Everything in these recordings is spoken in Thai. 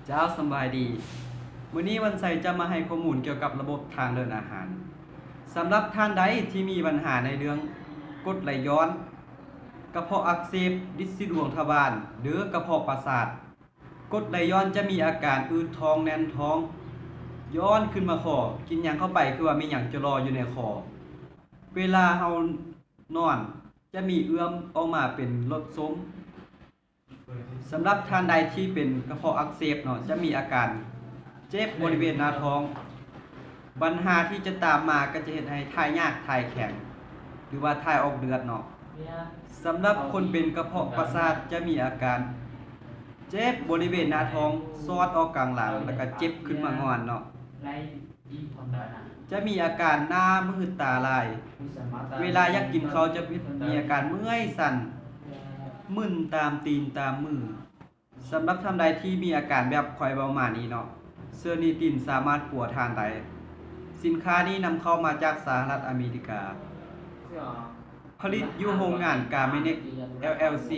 เจ้าสบายดีวันนี้วันไซจะมาให้ข้อมูลเกี่ยวกับระบบทางเดินอาหารสำหรับท่านใดที่มีปัญหาในเรื่องกรดไหลย้อนกระเพาะอักเสบดินสะดวงทวารหรือกระเพาะประสาทกรดไหลย้อนจะมีอาการอืดท้องแน่นท้องย้อนขึ้นมาคอกินหยังเข้าไปคือว่ามีหยังจะรออยู่ในคอเวลาเฮานอนจะมีเอื้อมออกมาเป็นรสส้มสำหรับท่านใดที่เป็นกระเพาะอักเสบเนาะจะมีอาการเจ็บบริเวณหน้าท้องปัญหาที่จะตามมาก็จะเห็นให้ถ่ายยากถ่ายแข็งหรือว่าถ่ายออกเลือดเนาะสำหรับคนเป็นกระเพาะประสาทจะมีอาการเจ็บบริเวณหน้าท้องซอดออกกลางหลังแล้วก็เจ็บขึ้นมางอนเนาะจะมีอาการหน้ามืดตาลายเวลาอยากกินเขาจะมีอาการเมื่อยสั่นมึนตามตีนตามมือสำหรับท่านใดที่มีอาการแบบคอยเบามานี้เนาะเซอร์นิตินสามารถปัวทานได้สินค้านี้นำเข้ามาจากสหรัฐอเมริกาผลิตอยู่โรงงานกาเมเน็ก LLC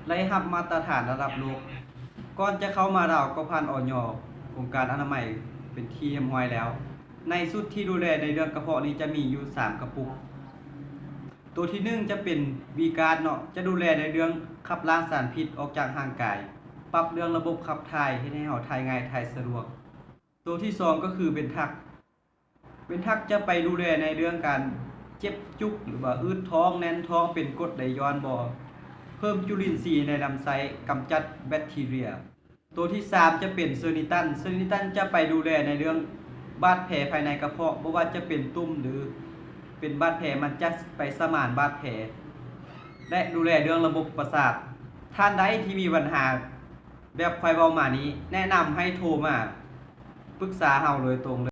ไล่รับมาตรฐานระดับโลกก่อนจะเข้ามาเราก็ผ่านอย.องค์การอนามัยเป็นที่เรียบร้อยแล้วในสุดที่ดูแลในเรื่องกระเพาะนี้จะมีอยู่3กระปุกตัวที่1จะเป็นวีการเนาะจะดูแลในเรื่องขับล้างสารพิษออกจากร่างกายปรับเรื่องระบบขับถ่ายให้เฮาถ่ายง่ายถ่ายสะดวกตัวที่2ก็คือเป็นทักจะไปดูแลในเรื่องการเจ็บจุกหรือว่าอืดท้องแน่นท้องเป็นกรดไหลย้อนบ่เพิ่มจุลินทรีย์ในลำไส้กำจัดแบคทีเรียตัวที่3จะเป็นเซอร์นิตันจะไปดูแลในเรื่องบาดแผลภายในกระเพาะบ่ว่าจะเป็นตุ่มหรือเป็นบาดแผลมันจะไปสมานบาดแผลและดูแลเรื่องระบบประสาทท่านใดที่มีปัญหาแบบคอยเบามานี้แนะนำให้โทรมาปรึกษาเฮาโดยตรง